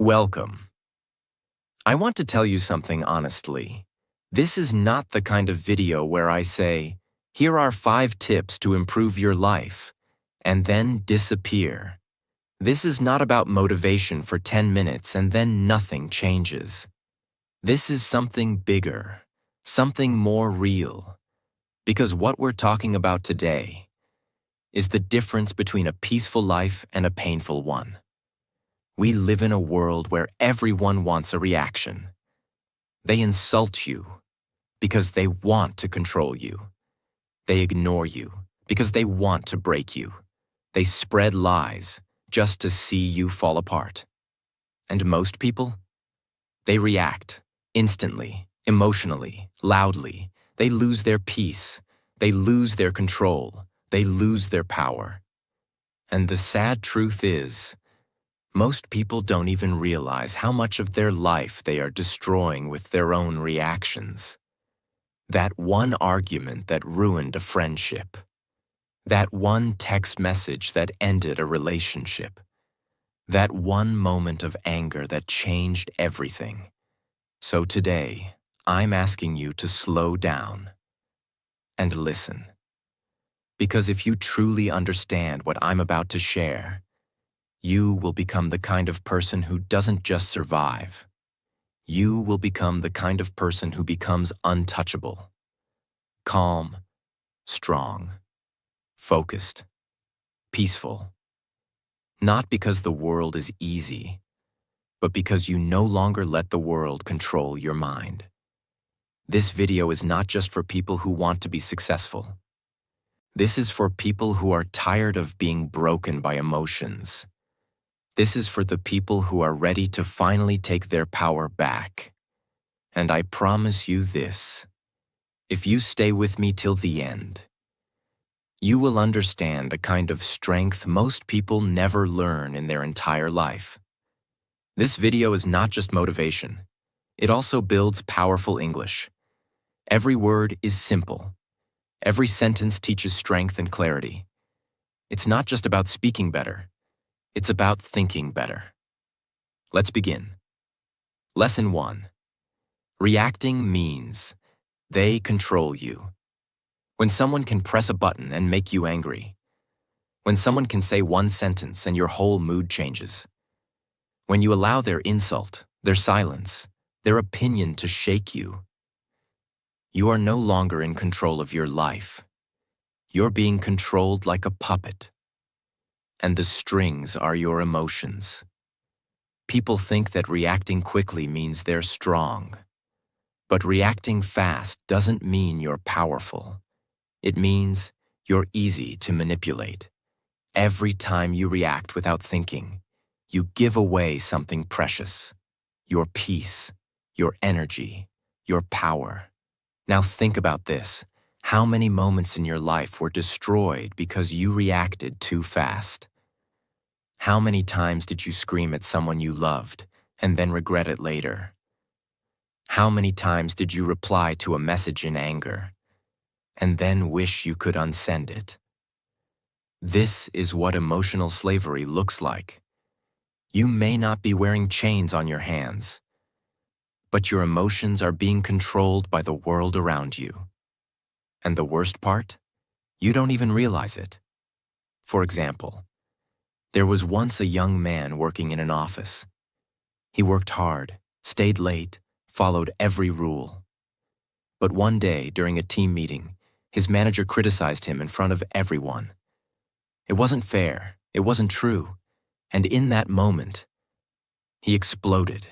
Welcome. I want to tell you something honestly. This is not the kind of video where I say, here are 5 tips to improve your life, and then disappear. This is not about motivation for 10 minutes and then nothing changes. This is something bigger, something more real. Because what we're talking about today is the difference between a peaceful life and a painful one. We live in a world where everyone wants a reaction. They insult you because they want to control you. They ignore you because they want to break you. They spread lies just to see you fall apart. And most people? They react instantly, emotionally, loudly. They lose their peace. They lose their control. They lose their power. And the sad truth is, most people don't even realize how much of their life they are destroying with their own reactions. That one argument that ruined a friendship. That one text message that ended a relationship. That one moment of anger that changed everything. So today, I'm asking you to slow down and listen. Because if you truly understand what I'm about to share, you will become the kind of person who doesn't just survive. You will become the kind of person who becomes untouchable. Calm, strong, focused, peaceful. Not because the world is easy, but because you no longer let the world control your mind. This video is not just for people who want to be successful. This is for people who are tired of being broken by emotions. This is for the people who are ready to finally take their power back. And I promise you this, if you stay with me till the end, you will understand a kind of strength most people never learn in their entire life. This video is not just motivation. It also builds powerful English. Every word is simple. Every sentence teaches strength and clarity. It's not just about speaking better. It's about thinking better. Let's begin. Lesson 1. Reacting means they control you. When someone can press a button and make you angry. When someone can say one sentence and your whole mood changes. When you allow their insult, their silence, their opinion to shake you. You are no longer in control of your life. You're being controlled like a puppet. And the strings are your emotions. People think that reacting quickly means they're strong. But reacting fast doesn't mean you're powerful. It means you're easy to manipulate. Every time you react without thinking, you give away something precious. Your peace, your energy, your power. Now think about this. How many moments in your life were destroyed because you reacted too fast? How many times did you scream at someone you loved and then regret it later? How many times did you reply to a message in anger and then wish you could unsend it? This is what emotional slavery looks like. You may not be wearing chains on your hands, but your emotions are being controlled by the world around you. And the worst part? You don't even realize it. For example, there was once a young man working in an office. He worked hard, stayed late, followed every rule. But one day, during a team meeting, his manager criticized him in front of everyone. It wasn't fair, it wasn't true, and in that moment, he exploded.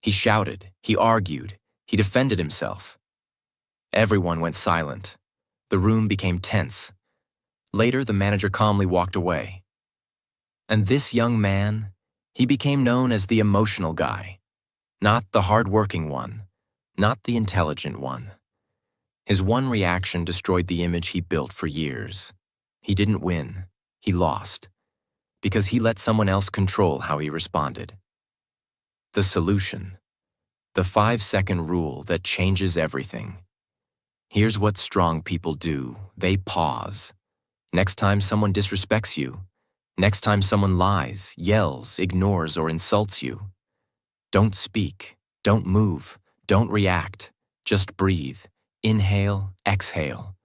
He shouted, he argued, he defended himself. Everyone went silent. The room became tense. Later, the manager calmly walked away. And this young man, he became known as the emotional guy, not the hard-working one, not the intelligent one. His one reaction destroyed the image he built for years. He didn't win, he lost, because he let someone else control how he responded. The solution, the 5-second rule that changes everything. Here's what strong people do. They pause. Next time someone disrespects you, next time someone lies, yells, ignores, or insults you, Don't speak, don't move, don't react. Just breathe. Inhale, exhale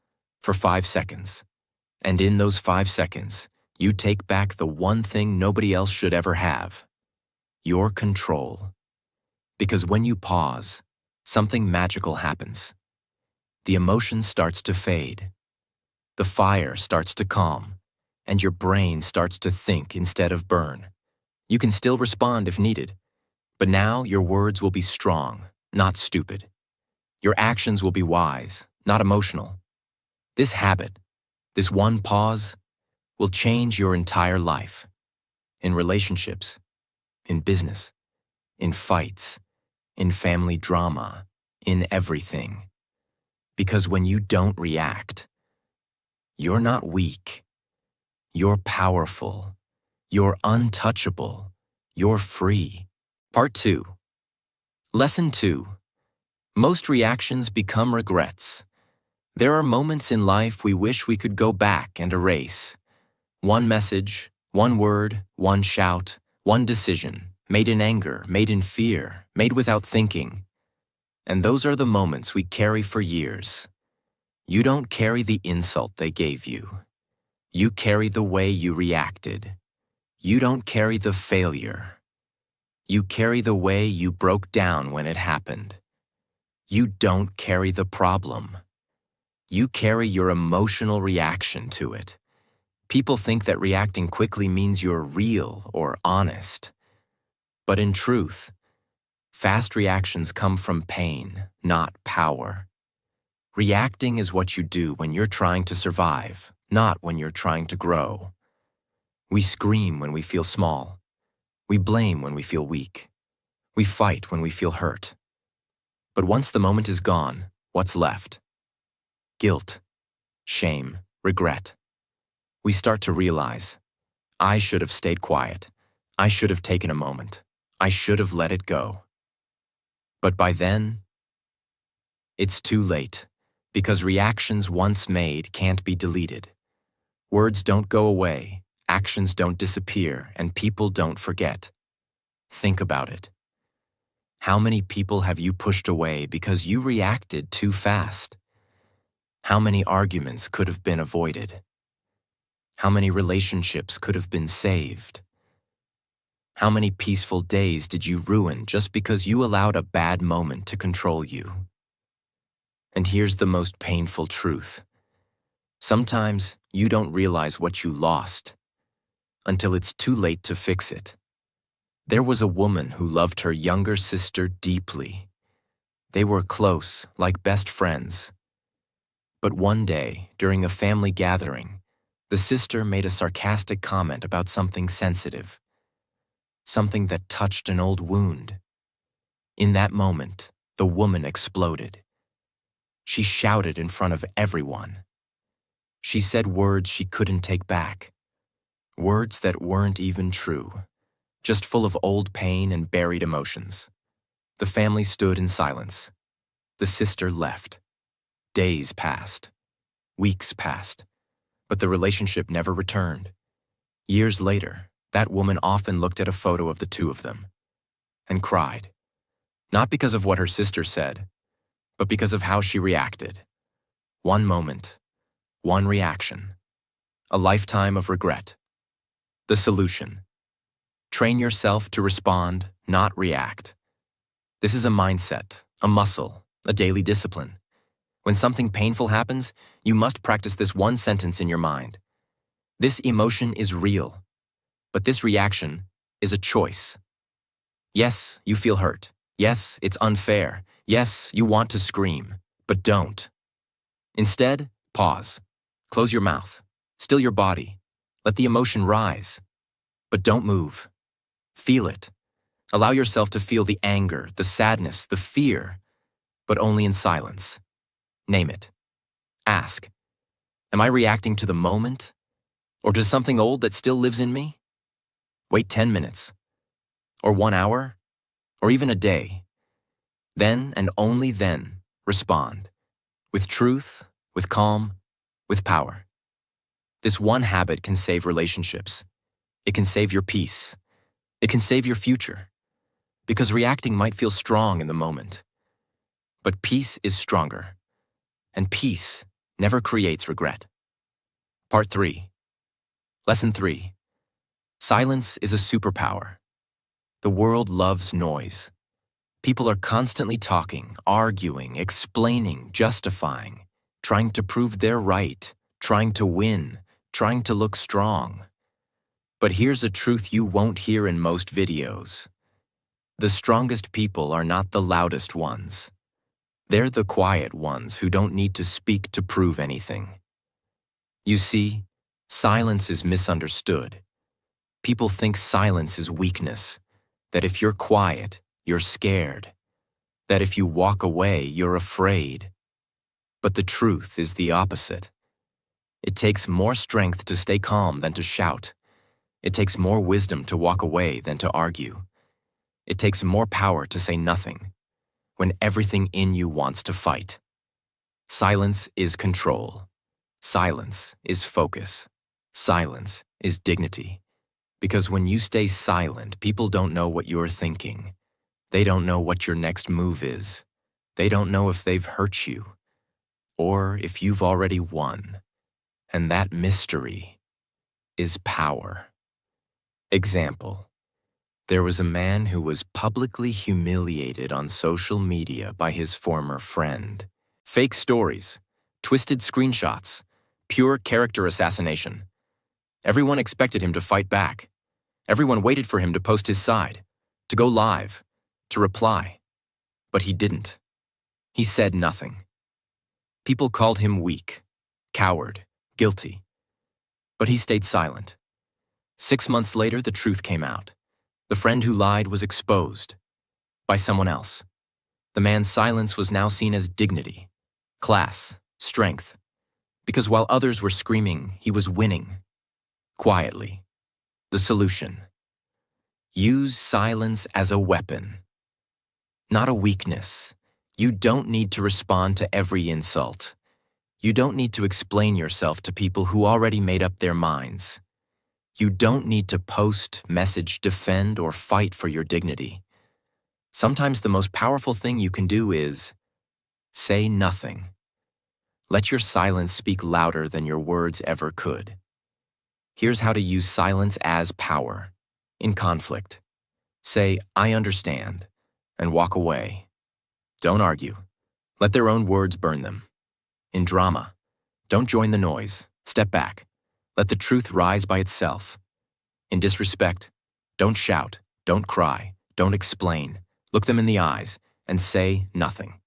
for 5 seconds. And in those 5 seconds, you take back the one thing nobody else should ever have: your control. Because when you pause, something magical happens. The emotion starts to fade. The fire starts to calm, and your brain starts to think instead of burn. You can still respond if needed, but now your words will be strong, not stupid. Your actions will be wise, not emotional. This habit, this one pause, will change your entire life. In relationships, in business, in fights, in family drama, in everything. Because when you don't react, you're not weak. You're powerful. You're untouchable. You're free. Part 2. Lesson 2. Most reactions become regrets. There are moments in life we wish we could go back and erase. One message, one word, one shout, one decision, made in anger, made in fear, made without thinking. And those are the moments we carry for years. You don't carry the insult they gave you. You carry the way you reacted. You don't carry the failure. You carry the way you broke down when it happened. You don't carry the problem. You carry your emotional reaction to it. People think that reacting quickly means you're real or honest. But in truth, fast reactions come from pain, not power. Reacting is what you do when you're trying to survive, not when you're trying to grow. We scream when we feel small. We blame when we feel weak. We fight when we feel hurt. But once the moment is gone, what's left? Guilt, shame, regret. We start to realize, I should have stayed quiet. I should have taken a moment. I should have let it go. But by then, it's too late, because reactions once made can't be deleted. Words don't go away, actions don't disappear, and people don't forget. Think about it. How many people have you pushed away because you reacted too fast? How many arguments could have been avoided? How many relationships could have been saved? How many peaceful days did you ruin just because you allowed a bad moment to control you? And here's the most painful truth. Sometimes you don't realize what you lost until it's too late to fix it. There was a woman who loved her younger sister deeply. They were close, like best friends. But one day, during a family gathering, the sister made a sarcastic comment about something sensitive, something that touched an old wound. In that moment, the woman exploded. She shouted in front of everyone. She said words she couldn't take back, words that weren't even true, just full of old pain and buried emotions. The family stood in silence. The sister left. Days passed. Weeks passed. But the relationship never returned. Years later, that woman often looked at a photo of the two of them and cried. Not because of what her sister said, but because of how she reacted. One moment, one reaction, a lifetime of regret. The solution: train yourself to respond, not react. This is a mindset, a muscle, a daily discipline. When something painful happens, you must practice this one sentence in your mind. This emotion is real, but this reaction is a choice. Yes, you feel hurt. Yes, it's unfair. Yes, you want to scream, but don't. Instead, pause. Close your mouth. Still your body. Let the emotion rise. But don't move. Feel it. Allow yourself to feel the anger, the sadness, the fear, but only in silence. Name it. Ask, am I reacting to the moment or to something old that still lives in me? Wait 10 minutes, or 1 hour, or even a day. Then and only then respond. With truth, with calm, with power. This one habit can save relationships. It can save your peace. It can save your future. because reacting might feel strong in the moment. But peace is stronger, and peace never creates regret. Part 3. Lesson 3. Silence is a superpower. The world loves noise. People are constantly talking, arguing, explaining, justifying, trying to prove they're right, trying to win, trying to look strong. But here's a truth you won't hear in most videos. The strongest people are not the loudest ones. They're the quiet ones who don't need to speak to prove anything. You see, silence is misunderstood. People think silence is weakness, that if you're quiet, you're scared, that if you walk away, you're afraid. But the truth is the opposite. It takes more strength to stay calm than to shout. It takes more wisdom to walk away than to argue. It takes more power to say nothing when everything in you wants to fight. Silence is control. Silence is focus. Silence is dignity. Because when you stay silent, people don't know what you're thinking. They don't know what your next move is. They don't know if they've hurt you or if you've already won. And that mystery is power. Example. There was a man who was publicly humiliated on social media by his former friend. Fake stories, twisted screenshots, pure character assassination. Everyone expected him to fight back. Everyone waited for him to post his side, to go live, to reply. But he didn't. He said nothing. People called him weak, coward, guilty. But he stayed silent. 6 months later, the truth came out. The friend who lied was exposed by someone else. The man's silence was now seen as dignity, class, strength. Because while others were screaming, he was winning. Quietly. The solution. Use silence as a weapon. Not a weakness. You don't need to respond to every insult. You don't need to explain yourself to people who already made up their minds. You don't need to post, message, defend, or fight for your dignity. Sometimes the most powerful thing you can do is say nothing. Let your silence speak louder than your words ever could. Here's how to use silence as power. In conflict, say, "I understand," and walk away. Don't argue. Let their own words burn them. In drama, don't join the noise. Step back. Let the truth rise by itself. In disrespect, don't shout, don't cry, don't explain. Look them in the eyes and say nothing.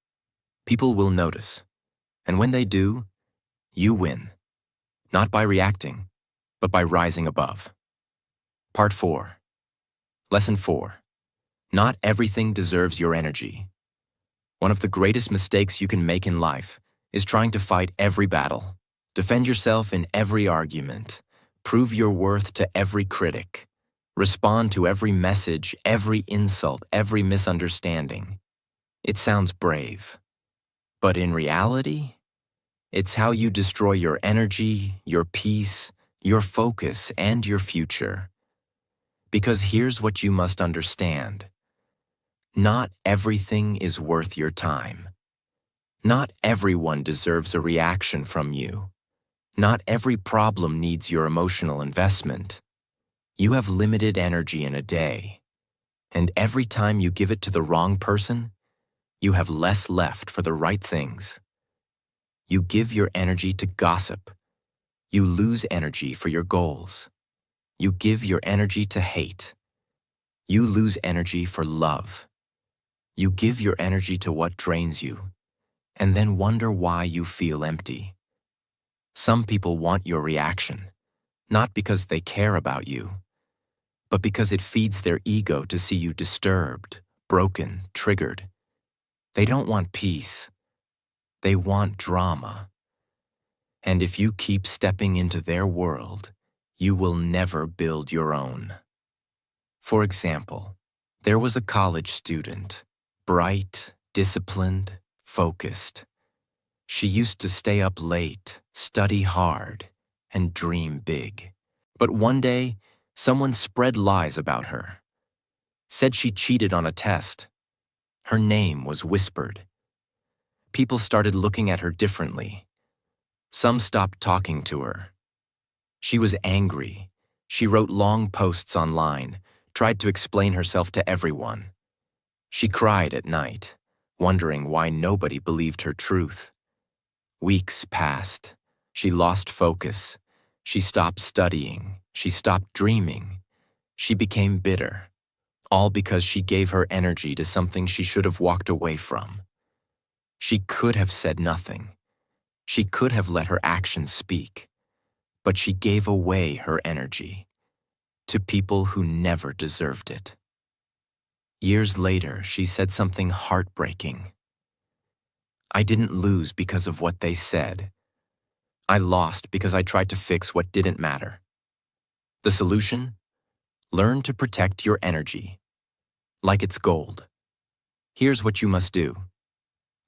People will notice. And when they do, you win. Not by reacting, but by rising above. Part 4. Lesson 4. Not everything deserves your energy. One of the greatest mistakes you can make in life is trying to fight every battle. Defend yourself in every argument. Prove your worth to every critic. Respond to every message, every insult, every misunderstanding. It sounds brave. But in reality, it's how you destroy your energy, your peace, your focus, and your future. Because here's what you must understand. Not everything is worth your time. Not everyone deserves a reaction from you. Not every problem needs your emotional investment. You have limited energy in a day, and every time you give it to the wrong person, you have less left for the right things. You give your energy to gossip. You lose energy for your goals. You give your energy to hate. You lose energy for love. You give your energy to what drains you, and then wonder why you feel empty. Some people want your reaction, not because they care about you, but because it feeds their ego to see you disturbed, broken, triggered. They don't want peace. They want drama. And if you keep stepping into their world, you will never build your own. For example, there was a college student, bright, disciplined, focused. She used to stay up late, study hard, and dream big. But one day, someone spread lies about her. said she cheated on a test. Her name was whispered. People started looking at her differently. Some stopped talking to her. She was angry. She wrote long posts online, tried to explain herself to everyone. She cried at night, wondering why nobody believed her truth. Weeks passed. She lost focus. She stopped studying. She stopped dreaming. She became bitter, all because she gave her energy to something she should have walked away from. She could have said nothing. She could have let her actions speak, but she gave away her energy to people who never deserved it. Years later, she said something heartbreaking. I didn't lose because of what they said. I lost because I tried to fix what didn't matter. The solution? Learn to protect your energy, like it's gold. Here's what you must do.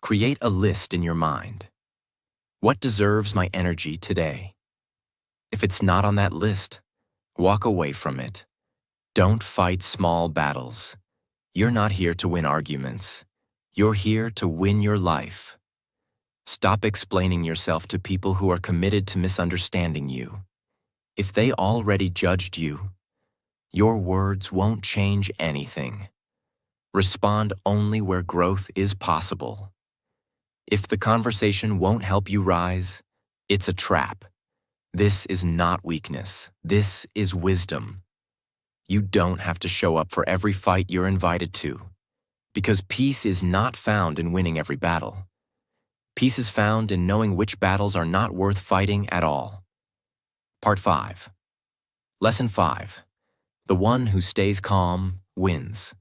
Create a list in your mind. What deserves my energy today? If it's not on that list, walk away from it. Don't fight small battles. You're not here to win arguments. You're here to win your life. Stop explaining yourself to people who are committed to misunderstanding you. If they already judged you, your words won't change anything. Respond only where growth is possible. If the conversation won't help you rise, it's a trap. This is not weakness. This is wisdom. You don't have to show up for every fight you're invited to, because peace is not found in winning every battle. Peace is found in knowing which battles are not worth fighting at all. Part 5. Lesson 5. The one who stays calm wins.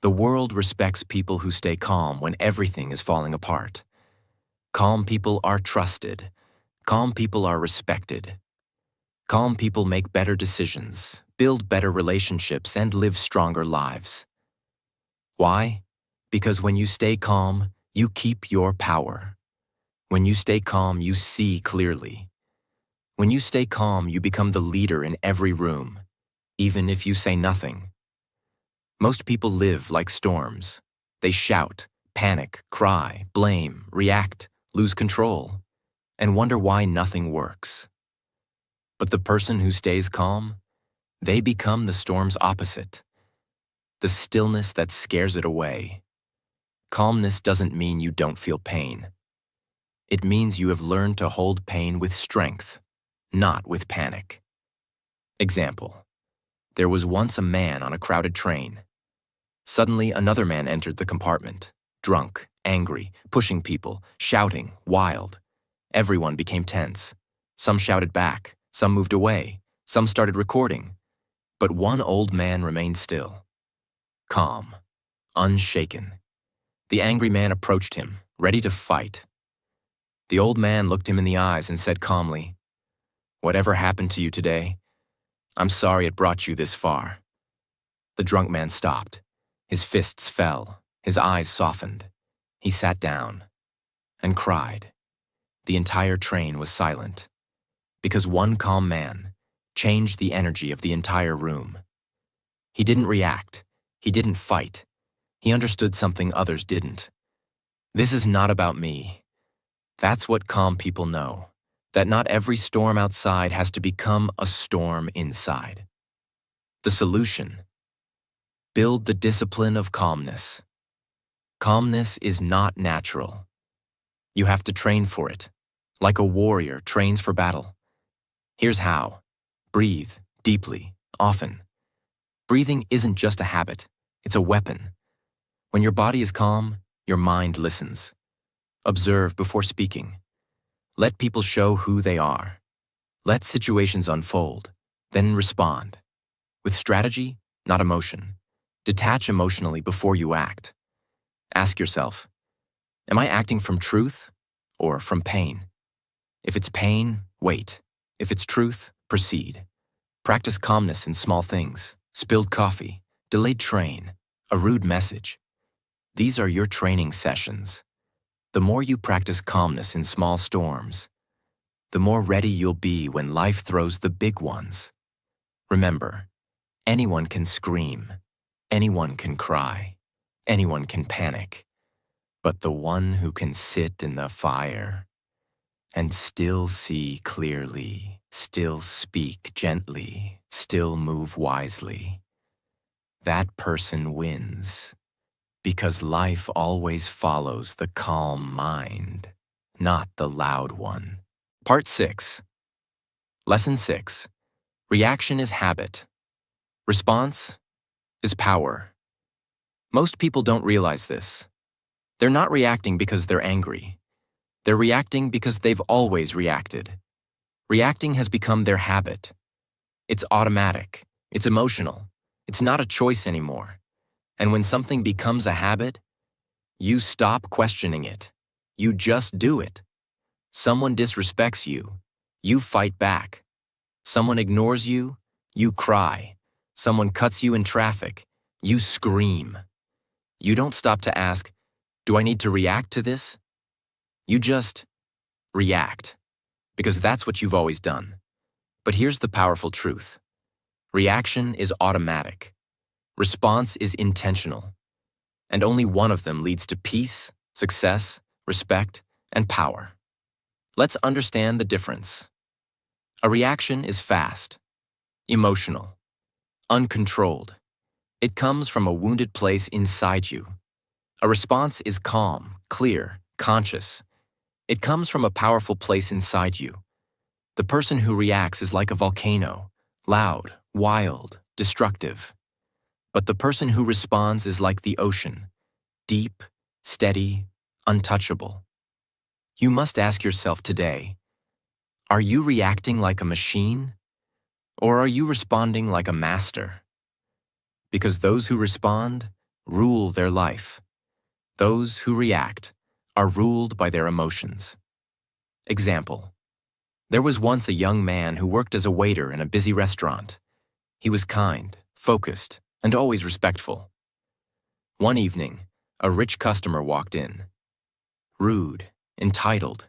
The world respects people who stay calm when everything is falling apart. Calm people are trusted. Calm people are respected. Calm people make better decisions, build better relationships, and live stronger lives. Why? Because when you stay calm, you keep your power. When you stay calm, you see clearly. When you stay calm, you become the leader in every room, even if you say nothing. Most people live like storms. They shout, panic, cry, blame, react, lose control, and wonder why nothing works. But the person who stays calm, they become the storm's opposite. The stillness that scares it away. Calmness doesn't mean you don't feel pain. It means you have learned to hold pain with strength, not with panic. Example: there was once a man on a crowded train. Suddenly, another man entered the compartment, drunk, angry, pushing people, shouting, wild. Everyone became tense. Some shouted back, some moved away, some started recording. But one old man remained still, calm, unshaken. The angry man approached him, ready to fight. The old man looked him in the eyes and said calmly, "Whatever happened to you today, I'm sorry it brought you this far." The drunk man stopped. His fists fell. His eyes softened. He sat down and cried. The entire train was silent, because one calm man changed the energy of the entire room. He didn't react. He didn't fight. He understood something others didn't. This is not about me. That's what calm people know, that not every storm outside has to become a storm inside. The solution: build the discipline of calmness. Calmness is not natural. You have to train for it, like a warrior trains for battle. Here's how. Breathe deeply, often. Breathing isn't just a habit, it's a weapon. When your body is calm, your mind listens. Observe before speaking. Let people show who they are. Let situations unfold, then respond. With strategy, not emotion. Detach emotionally before you act. Ask yourself, am I acting from truth or from pain? If it's pain, wait. If it's truth, proceed. Practice calmness in small things. Spilled coffee, delayed train, a rude message. These are your training sessions. The more you practice calmness in small storms, the more ready you'll be when life throws the big ones. Remember, anyone can scream. Anyone can cry. Anyone can panic. But the one who can sit in the fire and still see clearly, still speak gently, still move wisely, that person wins. Because life always follows the calm mind, not the loud one. Part 6. Lesson 6. Reaction is habit. Response is power. Most people don't realize this. They're not reacting because they're angry. They're reacting because they've always reacted. Reacting has become their habit. It's automatic. It's emotional. It's not a choice anymore. And when something becomes a habit, you stop questioning it. You just do it. Someone disrespects you. You fight back. Someone ignores you. You cry. Someone cuts you in traffic. You scream. You don't stop to ask, do I need to react to this? You just react, because that's what you've always done. But here's the powerful truth. Reaction is automatic. Response is intentional. And only one of them leads to peace, success, respect, and power. Let's understand the difference. A reaction is fast, emotional, uncontrolled. It comes from a wounded place inside you. A response is calm, clear, conscious. It comes from a powerful place inside you. The person who reacts is like a volcano, loud, wild, destructive. But the person who responds is like the ocean, deep, steady, untouchable. You must ask yourself today, are you reacting like a machine, or are you responding like a master? Because those who respond rule their life. Those who react are ruled by their emotions. Example: there was once a young man who worked as a waiter in a busy restaurant. He was kind, focused, and always respectful. One evening, a rich customer walked in. Rude, entitled.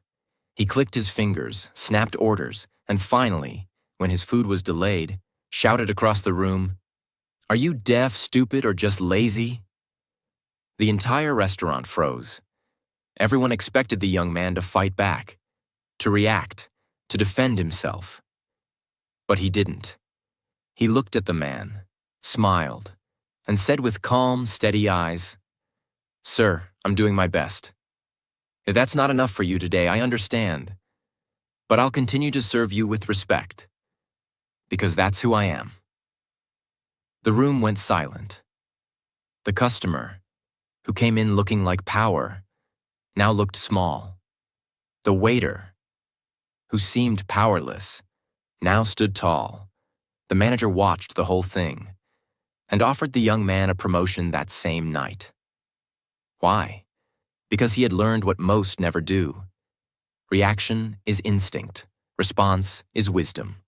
He clicked his fingers, snapped orders, and finally, when his food was delayed, shouted across the room, "Are you deaf, stupid, or just lazy?" The entire restaurant froze. Everyone expected the young man to fight back, to react, to defend himself. But he didn't. He looked at the man, smiled, and said with calm, steady eyes, "Sir, I'm doing my best. If that's not enough for you today, I understand. But I'll continue to serve you with respect, because that's who I am." The room went silent. The customer, who came in looking like power, now looked small. The waiter, who seemed powerless, now stood tall. The manager watched the whole thing and offered the young man a promotion that same night. Why? Because he had learned what most never do. Reaction is instinct. Response is wisdom.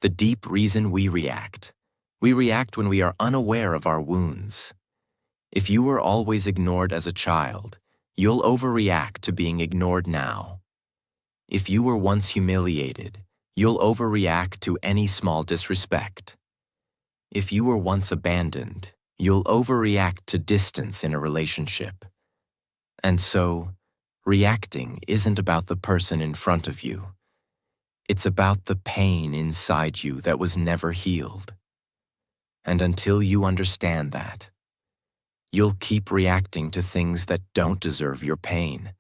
The deep reason we react when we are unaware of our wounds. If you were always ignored as a child, you'll overreact to being ignored now. If you were once humiliated, you'll overreact to any small disrespect. If you were once abandoned, you'll overreact to distance in a relationship. And so, reacting isn't about the person in front of you. It's about the pain inside you that was never healed. And until you understand that, you'll keep reacting to things that don't deserve your pain.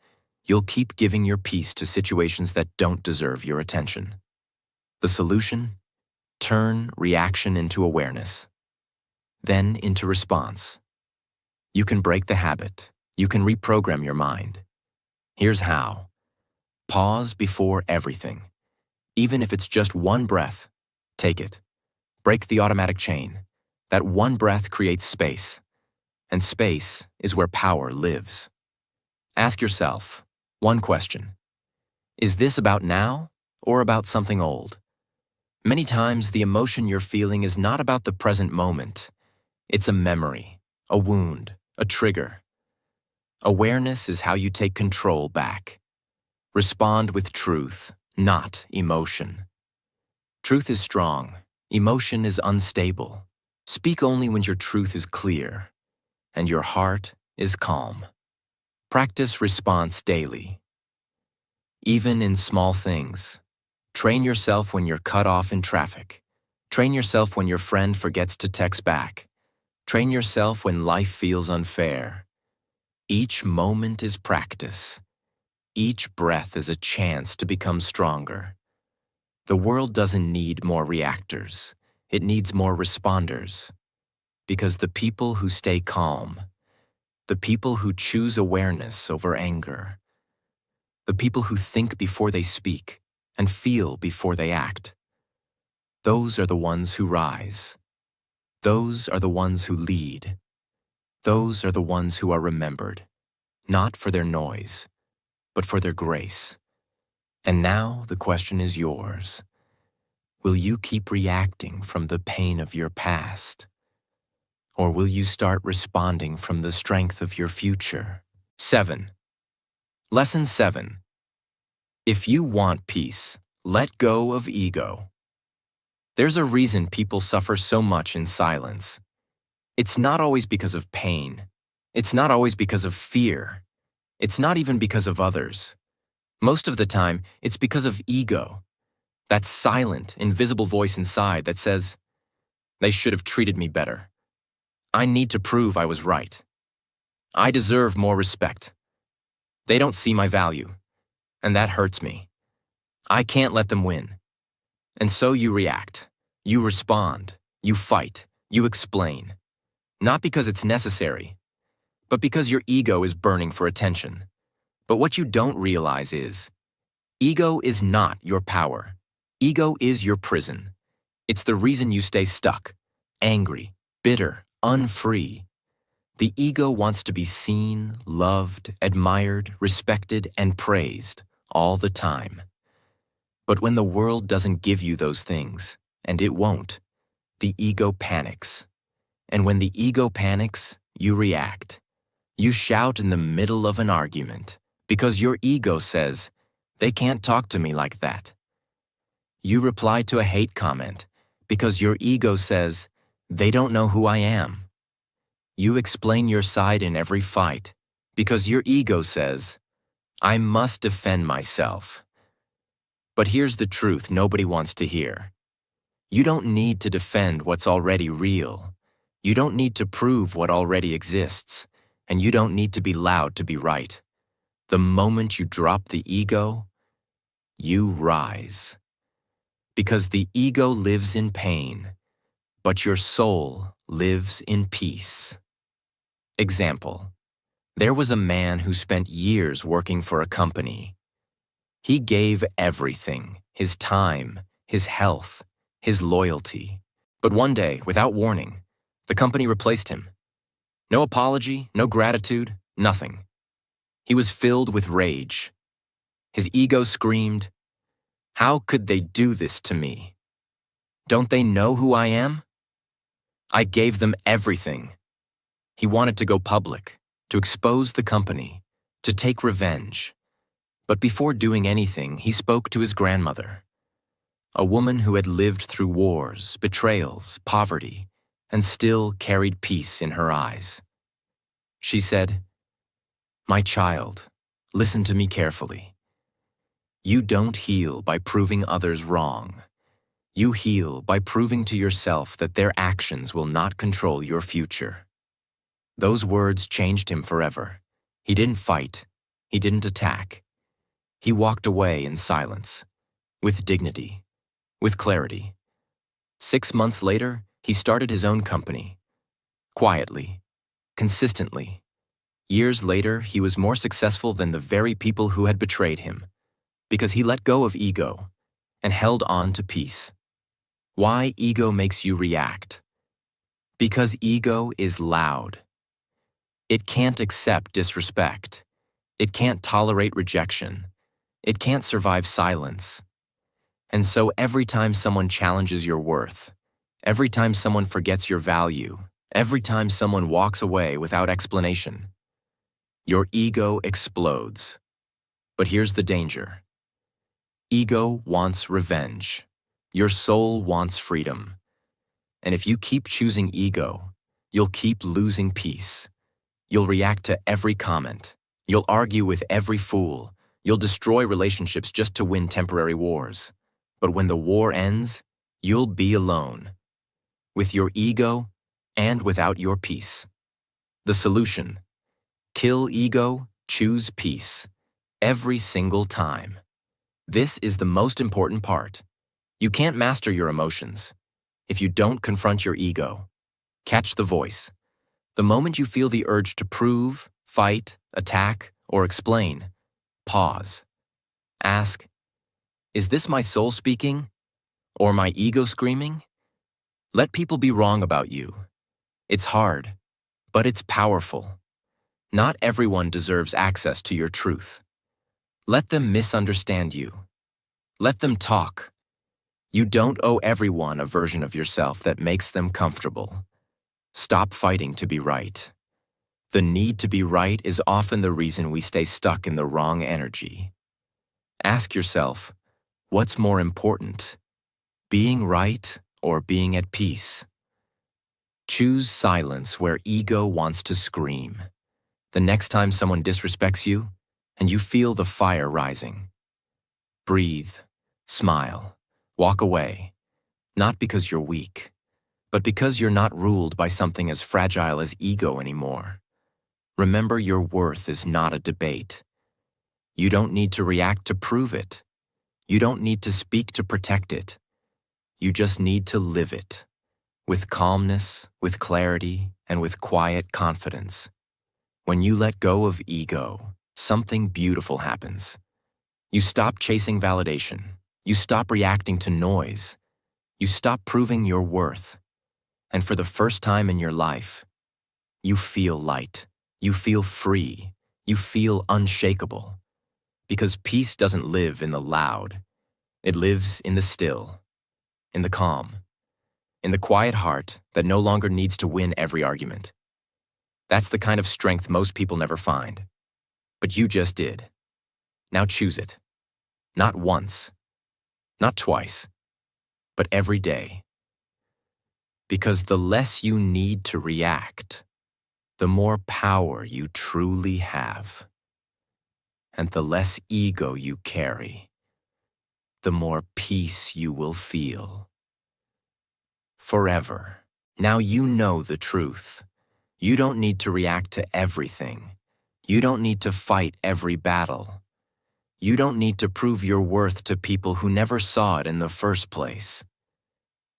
You'll keep giving your peace to situations that don't deserve your attention. The solution? Turn reaction into awareness, then into response. You can break the habit. You can reprogram your mind. Here's how. Pause before everything. Even if it's just one breath, take it. Break the automatic chain. That one breath creates space. And space is where power lives. Ask yourself one question. Is this about now or about something old? Many times the emotion you're feeling is not about the present moment. It's a memory, a wound, a trigger. Awareness is how you take control back. Respond with truth, not emotion. Truth is strong. Emotion is unstable. Speak only when your truth is clear and your heart is calm. Practice response daily. Even in small things. Train yourself when you're cut off in traffic. Train yourself when your friend forgets to text back. Train yourself when life feels unfair. Each moment is practice. Each breath is a chance to become stronger. The world doesn't need more reactors. It needs more responders. Because the people who stay calm, the people who choose awareness over anger, the people who think before they speak and feel before they act, those are the ones who rise. Those are the ones who lead. Those are the ones who are remembered, not for their noise, but for their grace. And now the question is yours. Will you keep reacting from the pain of your past? Or will you start responding from the strength of your future? 7. Lesson 7. If you want peace, let go of ego. There's a reason people suffer so much in silence. It's not always because of pain. It's not always because of fear. It's not even because of others. Most of the time, it's because of ego. That silent, invisible voice inside that says, "They should have treated me better. I need to prove I was right. I deserve more respect. They don't see my value, and that hurts me. I can't let them win." And so you react, you respond, you fight, you explain. Not because it's necessary, but because your ego is burning for attention. But what you don't realize is, ego is not your power. Ego is your prison. It's the reason you stay stuck, angry, bitter, unfree. The ego wants to be seen, loved, admired, respected, and praised all the time. But when the world doesn't give you those things, and it won't, the ego panics. And when the ego panics, you react. You shout in the middle of an argument because your ego says, "They can't talk to me like that." You reply to a hate comment because your ego says, "They don't know who I am." You explain your side in every fight because your ego says, "I must defend myself." But here's the truth nobody wants to hear. You don't need to defend what's already real. You don't need to prove what already exists. And you don't need to be loud to be right. The moment you drop the ego, you rise. Because the ego lives in pain, but your soul lives in peace. Example: there was a man who spent years working for a company. He gave everything, his time, his health, his loyalty. But one day, without warning, the company replaced him. No apology, no gratitude, nothing. He was filled with rage. His ego screamed, "How could they do this to me? Don't they know who I am? I gave them everything." He wanted to go public, to expose the company, to take revenge. But before doing anything, he spoke to his grandmother, a woman who had lived through wars, betrayals, poverty, and still carried peace in her eyes. She said, "My child, listen to me carefully. You don't heal by proving others wrong. You heal by proving to yourself that their actions will not control your future." Those words changed him forever. He didn't fight. He didn't attack. He walked away in silence, with dignity, with clarity. 6 months later, he started his own company. Quietly, consistently. Years later, he was more successful than the very people who had betrayed him, because he let go of ego and held on to peace. Why ego makes you react? Because ego is loud. It can't accept disrespect. It can't tolerate rejection. It can't survive silence. And so every time someone challenges your worth, every time someone forgets your value, every time someone walks away without explanation, your ego explodes. But here's the danger. Ego wants revenge. Your soul wants freedom. And if you keep choosing ego, you'll keep losing peace. You'll react to every comment. You'll argue with every fool. You'll destroy relationships just to win temporary wars. But when the war ends, you'll be alone, with your ego and without your peace. The solution: kill ego, choose peace, every single time. This is the most important part. You can't master your emotions if you don't confront your ego. Catch the voice. The moment you feel the urge to prove, fight, attack, or explain, pause. Ask, is this my soul speaking? Or my ego screaming? Let people be wrong about you. It's hard, but it's powerful. Not everyone deserves access to your truth. Let them misunderstand you. Let them talk. You don't owe everyone a version of yourself that makes them comfortable. Stop fighting to be right. The need to be right is often the reason we stay stuck in the wrong energy. Ask yourself, what's more important? Being right or being at peace? Choose silence where ego wants to scream. The next time someone disrespects you and you feel the fire rising, breathe, smile, walk away, not because you're weak, but because you're not ruled by something as fragile as ego anymore. Remember, your worth is not a debate. You don't need to react to prove it. You don't need to speak to protect it. You just need to live it, with calmness, with clarity, and with quiet confidence. When you let go of ego, something beautiful happens. You stop chasing validation. You stop reacting to noise. You stop proving your worth. And for the first time in your life, you feel light. You feel free. You feel unshakable. Because peace doesn't live in the loud. It lives in the still, in the calm, in the quiet heart that no longer needs to win every argument. That's the kind of strength most people never find. But you just did. Now choose it. Not once, not twice, but every day. Because the less you need to react, the more power you truly have. And the less ego you carry, the more peace you will feel. Forever. Now you know the truth. You don't need to react to everything. You don't need to fight every battle. You don't need to prove your worth to people who never saw it in the first place.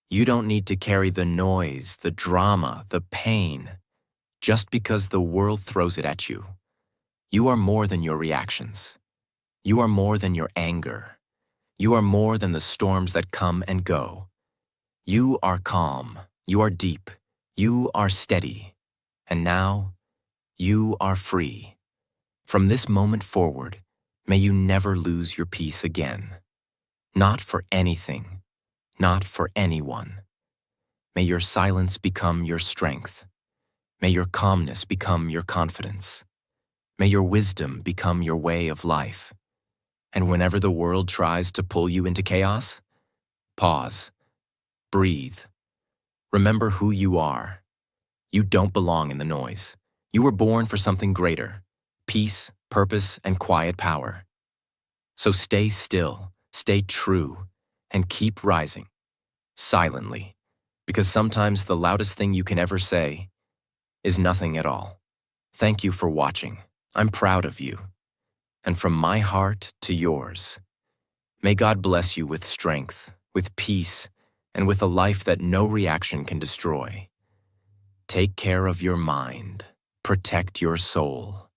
You don't need to carry the noise, the drama, the pain, just because the world throws it at you. You are more than your reactions. You are more than your anger. You are more than the storms that come and go. You are calm. You are deep. You are steady. And now, you are free. From this moment forward, may you never lose your peace again. Not for anything. Not for anyone. May your silence become your strength. May your calmness become your confidence. May your wisdom become your way of life. And whenever the world tries to pull you into chaos, pause, breathe. Remember who you are. You don't belong in the noise. You were born for something greater: peace, purpose, and quiet power. So stay still, stay true, and keep rising, silently, because sometimes the loudest thing you can ever say is nothing at all. Thank you for watching. I'm proud of you. And from my heart to yours, may God bless you with strength, with peace, and with a life that no reaction can destroy. Take care of your mind, protect your soul,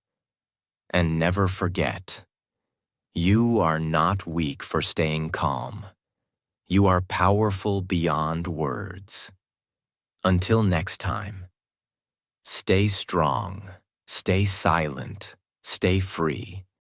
and never forget, you are not weak for staying calm. You are powerful beyond words. Until next time, stay strong, stay silent, stay free,